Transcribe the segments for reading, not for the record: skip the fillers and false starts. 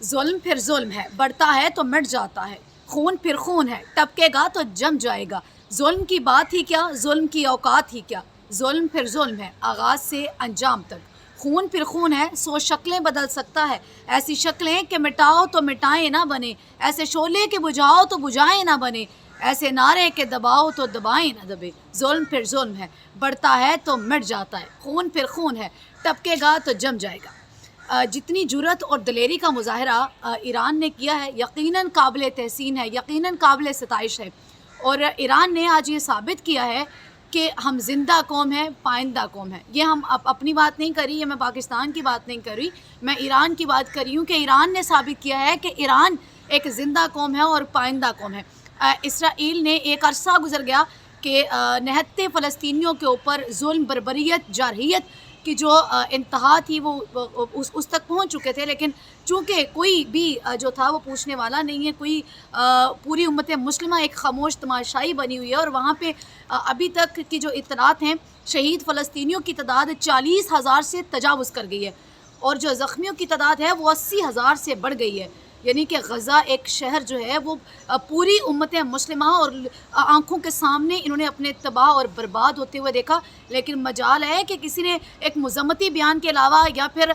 ظلم پھر ظلم ہے، بڑھتا ہے تو مٹ جاتا ہے، خون پھر خون ہے، ٹپکے گا تو جم جائے گا۔ ظلم کی بات ہی کیا، ظلم کی اوقات ہی کیا، ظلم پھر ظلم ہے آغاز سے انجام تک۔ خون پھر خون ہے، سو شکلیں بدل سکتا ہے، ایسی شکلیں کہ مٹاؤ تو مٹائیں نہ بنے، ایسے شعلے کہ بجھاؤ تو بجھائیں نہ بنے، ایسے نعرے کہ دباؤ تو دبائیں نہ دبے۔ ظلم پھر ظلم ہے، بڑھتا ہے تو مٹ جاتا ہے، خون پھر خون ہے، ٹپکے گا تو جم جائے گا۔ جتنی جرأت اور دلیری کا مظاہرہ ایران نے کیا ہے یقیناً قابل تحسین ہے، یقیناً قابل ستائش ہے، اور ایران نے آج یہ ثابت کیا ہے کہ ہم زندہ قوم ہیں، پائندہ قوم ہے۔ یہ ہم اپنی بات نہیں کر رہی، یہ میں پاکستان کی بات نہیں کر رہی، میں ایران کی بات کر رہی ہوں کہ ایران نے ثابت کیا ہے کہ ایران ایک زندہ قوم ہے اور پائندہ قوم ہے۔ اسرائیل نے ایک عرصہ گزر گیا کہ نہتے فلسطینیوں کے اوپر ظلم، بربریت، جارحیت کی جو انتہا تھی وہ اس تک پہنچ چکے تھے، لیکن چونکہ کوئی بھی جو تھا وہ پوچھنے والا نہیں ہے، کوئی پوری امت مسلمہ ایک خاموش تماشائی بنی ہوئی ہے، اور وہاں پہ ابھی تک کی جو اطلاعات ہیں شہید فلسطینیوں کی تعداد 40,000 سے تجاوز کر گئی ہے، اور جو زخمیوں کی تعداد ہے وہ 80,000 سے بڑھ گئی ہے۔ یعنی کہ غزہ ایک شہر جو ہے وہ پوری امت مسلمہ اور آنکھوں کے سامنے انہوں نے اپنے تباہ اور برباد ہوتے ہوئے دیکھا، لیکن مجال ہے کہ کسی نے ایک مذمتی بیان کے علاوہ یا پھر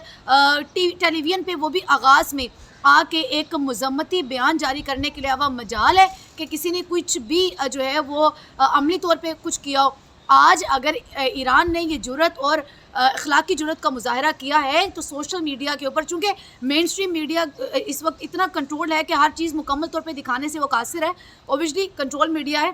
ٹیلی ویژن پہ وہ بھی آغاز میں آ کے ایک مذمتی بیان جاری کرنے کے علاوہ مجال ہے کہ کسی نے کچھ بھی جو ہے وہ عملی طور پہ کچھ کیا ہو۔ آج اگر ایران نے یہ جرأت اور اخلاقی جرأت کا مظاہرہ کیا ہے تو سوشل میڈیا کے اوپر، چونکہ مین اسٹریم میڈیا اس وقت اتنا کنٹرول ہے کہ ہر چیز مکمل طور پہ دکھانے سے وہ قاصر ہے، اوبویسلی کنٹرول میڈیا ہے،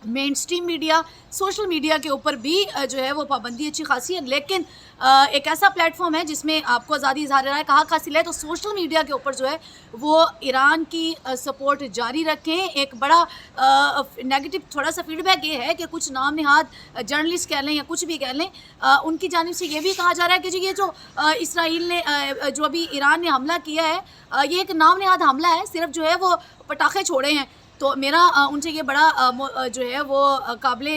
مین اسٹریم میڈیا، سوشل میڈیا کے اوپر بھی جو ہے وہ پابندی اچھی خاصی ہے، لیکن ایک ایسا پلیٹ فارم ہے جس میں آپ کو آزادی اظہار رائے کا حق حاصل ہے، تو سوشل میڈیا کے اوپر جو ہے وہ ایران کی سپورٹ جاری رکھیں۔ ایک بڑا نیگیٹو تھوڑا سا فیڈ بیک یہ ہے کہ کچھ نام نہاد جرنلسٹ کہہ لیں یا کچھ بھی کہہ لیں، ان کی جانب سے یہ بھی کہا جا رہا ہے کہ جی یہ جو اسرائیل نے جو ابھی ایران نے حملہ کیا ہے یہ ایک نام نہاد حملہ ہے، صرف جو ہے وہ پٹاخے چھوڑے ہیں۔ تو میرا ان سے یہ بڑا جو ہے وہ قابل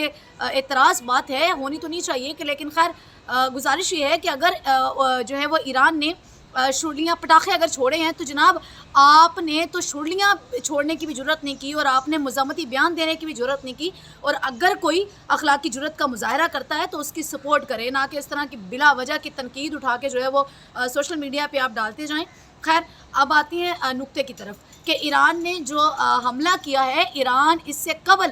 اعتراض بات ہے، ہونی تو نہیں چاہیے کہ، لیکن خیر گزارش یہ ہے کہ اگر جو ہے وہ ایران نے شرلیاں پٹاخے اگر چھوڑے ہیں تو جناب آپ نے تو شرلیاں چھوڑنے کی بھی جرأت نہیں کی، اور آپ نے مذمتی بیان دینے کی بھی جرأت نہیں کی، اور اگر کوئی اخلاقی جرأت کا مظاہرہ کرتا ہے تو اس کی سپورٹ کرے، نہ کہ اس طرح کی بلا وجہ کی تنقید اٹھا کے جو ہے وہ سوشل میڈیا پہ آپ ڈالتے جائیں۔ خیر اب آتی ہیں نقطے کی طرف کہ ایران نے جو حملہ کیا ہے، ایران اس سے قبل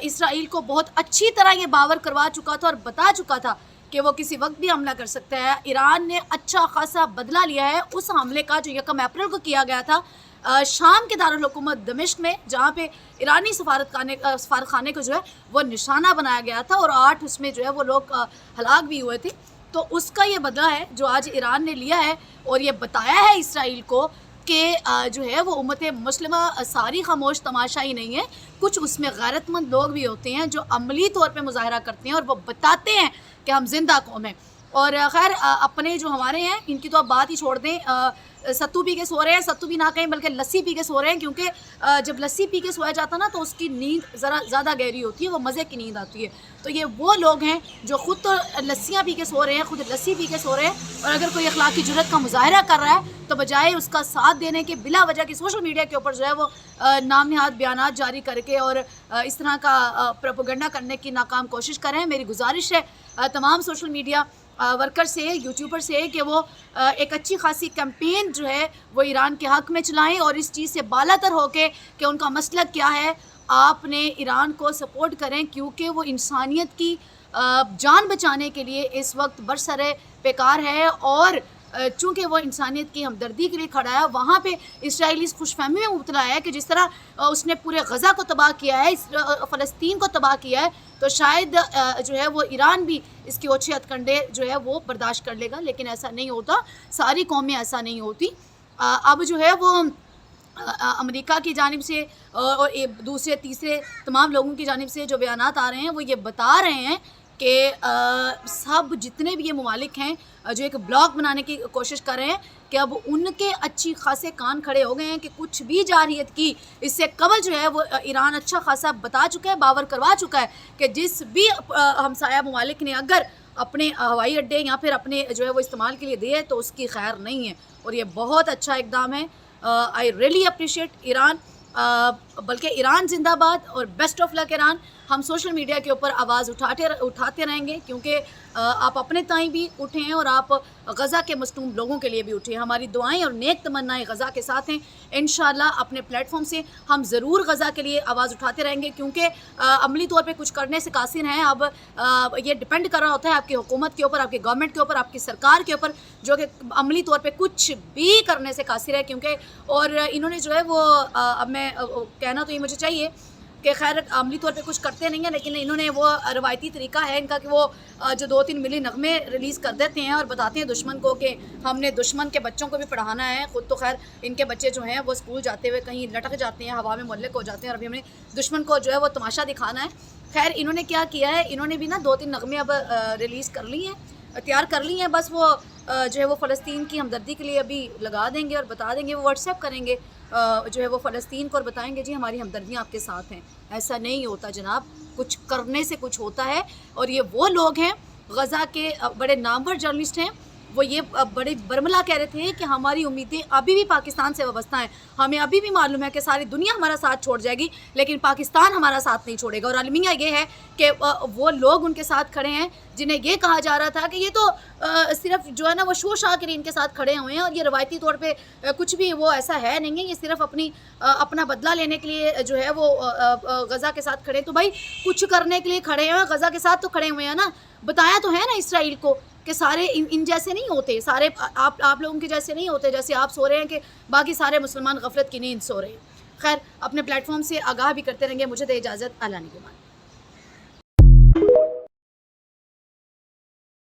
اسرائیل کو بہت اچھی طرح یہ باور کروا چکا تھا اور بتا چکا تھا کہ وہ کسی وقت بھی حملہ کر سکتا ہے۔ ایران نے اچھا خاصا بدلہ لیا ہے اس حملے کا جو 1 اپریل کو کیا گیا تھا شام کے دارالحکومت دمشق میں، جہاں پہ ایرانی سفارت خانے کو جو ہے وہ نشانہ بنایا گیا تھا، اور 8 اس میں جو ہے وہ لوگ ہلاک بھی ہوئے تھے۔ تو اس کا یہ بدلہ ہے جو آج ایران نے لیا ہے، اور یہ بتایا ہے اسرائیل کو کہ جو ہے وہ امت مسلمہ ساری خاموش تماشائی نہیں ہے، کچھ اس میں غیرت مند لوگ بھی ہوتے ہیں جو عملی طور پہ مظاہرہ کرتے ہیں اور وہ بتاتے ہیں کہ ہم زندہ قوم ہیں۔ اور خیر اپنے جو ہمارے ہیں ان کی تو اب بات ہی چھوڑ دیں، ستو پی کے سو رہے ہیں، ستو بھی نہ کہیں بلکہ لسی پی کے سو رہے ہیں، کیونکہ جب لسی پی کے سویا جاتا نا تو اس کی نیند ذرا زیادہ گہری ہوتی ہے، وہ مزے کی نیند آتی ہے۔ تو یہ وہ لوگ ہیں جو خود تو لسیاں پی کے سو رہے ہیں، خود لسی پی کے سو رہے ہیں، اور اگر کوئی اخلاقی جرأت کا مظاہرہ کر رہا ہے تو بجائے اس کا ساتھ دینے کے بلا وجہ کی سوشل میڈیا کے اوپر جو ہے وہ نام نہاد بیانات جاری کر کے اور اس طرح کا پروپیگنڈا کرنے کی ناکام کوشش کریں۔ میری گزارش ہے تمام سوشل میڈیا ورکر سے، یوٹیوبر سے، کہ وہ ایک اچھی خاصی کیمپین جو ہے وہ ایران کے حق میں چلائیں، اور اس چیز سے بالاتر ہو کے کہ ان کا مسلک کیا ہے آپ نے ایران کو سپورٹ کریں، کیونکہ وہ انسانیت کی جان بچانے کے لیے اس وقت برسر پیکار ہے، اور چونکہ وہ انسانیت کی ہمدردی کے لیے کھڑا ہے۔ وہاں پہ اسرائیل اس خوش فہمی میں مبتلا ہے کہ جس طرح اس نے پورے غزہ کو تباہ کیا ہے، فلسطین کو تباہ کیا ہے، تو شاید جو ہے وہ ایران بھی اس کے اوچھے ہتھ کنڈے جو ہے وہ برداشت کر لے گا، لیکن ایسا نہیں ہوتا، ساری قومیں ایسا نہیں ہوتی۔ اب جو ہے وہ امریکہ کی جانب سے اور دوسرے تیسرے تمام لوگوں کی جانب سے جو بیانات آ رہے ہیں وہ یہ بتا رہے ہیں کہ سب جتنے بھی یہ ممالک ہیں جو ایک بلاک بنانے کی کوشش کر رہے ہیں کہ اب ان کے اچھی خاصے کان کھڑے ہو گئے ہیں کہ کچھ بھی جارحیت کی اس سے قبل جو ہے وہ ایران اچھا خاصا بتا چکا ہے، باور کروا چکا ہے کہ جس بھی ہمسایہ ممالک نے اگر اپنے ہوائی اڈے یا پھر اپنے جو ہے وہ استعمال کے لیے دیے تو اس کی خیر نہیں ہے، اور یہ بہت اچھا اقدام ہے۔ I really appreciate Iran. بلکہ ایران زندہ باد اور بیسٹ آف لک ایران. ہم سوشل میڈیا کے اوپر آواز اٹھاتے رہیں گے کیونکہ آپ اپنے تائیں بھی اٹھیں اور آپ غزہ کے مظلوم لوگوں کے لیے بھی اٹھیں. ہماری دعائیں اور نیک تمنائیں غزہ کے ساتھ ہیں. انشاءاللہ اپنے پلیٹ فارم سے ہم ضرور غزہ کے لیے آواز اٹھاتے رہیں گے کیونکہ عملی طور پہ کچھ کرنے سے قاصر ہیں. اب یہ ڈپینڈ کر رہا ہوتا ہے آپ کی حکومت کے اوپر, آپ کی گورنمنٹ کے اوپر, آپ کی سرکار کے اوپر, جو کہ عملی طور پہ کچھ بھی کرنے سے قاصر ہے. کیونکہ اور انہوں نے جو ہے وہ اب میں کہنا تو یہ مجھے چاہیے کہ خیر عملی طور پہ کچھ کرتے نہیں ہیں, لیکن انہوں نے وہ روایتی طریقہ ہے ان کا کہ وہ جو 2-3 ملی نغمے ریلیز کر دیتے ہیں اور بتاتے ہیں دشمن کو کہ ہم نے دشمن کے بچوں کو بھی پڑھانا ہے. خود تو خیر ان کے بچے جو ہیں وہ اسکول جاتے ہوئے کہیں لٹک جاتے ہیں, ہوا میں معلق ہو جاتے ہیں, اور ابھی ہم نے دشمن کو جو ہے وہ تماشا دکھانا ہے. خیر انہوں نے کیا کیا ہے, انہوں نے بھی نا 2-3 نغمے اب ریلیز کر لی ہیں, تیار کر لی ہیں. بس وہ جو ہے وہ فلسطین کی ہمدردی کے لیے ابھی لگا دیں گے اور بتا دیں گے, وہ واٹس ایپ کریں گے جو ہے وہ فلسطین کو اور بتائیں گے جی ہماری ہمدردیاں آپ کے ساتھ ہیں. ایسا نہیں ہوتا جناب, کچھ کرنے سے کچھ ہوتا ہے. اور یہ وہ لوگ ہیں غزہ کے بڑے نامور جرنلسٹ ہیں, وہ یہ بڑے برملا کہہ رہے تھے کہ ہماری امیدیں ابھی بھی پاکستان سے وابستہ ہیں. ہمیں ابھی بھی معلوم ہے کہ ساری دنیا ہمارا ساتھ چھوڑ جائے گی لیکن پاکستان ہمارا ساتھ نہیں چھوڑے گا. اور المیہ یہ ہے کہ وہ لوگ ان کے ساتھ کھڑے ہیں جنہیں یہ کہا جا رہا تھا کہ یہ تو صرف جو ہے نا وہ شو شاہ کے لیے ان کے ساتھ کھڑے ہوئے ہیں اور یہ روایتی طور پہ کچھ بھی وہ ایسا ہے نہیں ہے, یہ صرف اپنا بدلہ لینے کے لیے جو ہے وہ غزہ کے ساتھ کھڑے. تو بھائی کچھ کرنے کے لیے کھڑے ہیں, غزہ کے ساتھ تو کھڑے ہوئے ہیں نا. بتایا تو ہے نا اسرائیل کو کہ سارے ان جیسے نہیں ہوتے, سارے آپ لوگوں کے جیسے نہیں ہوتے, جیسے آپ سو رہے ہیں کہ باقی سارے مسلمان غفلت کی نیند سو رہے ہیں. خیر اپنے پلیٹ فارم سے آگاہ بھی کرتے رہیں گے. مجھے دے اجازت, اللہ نے کے بعد.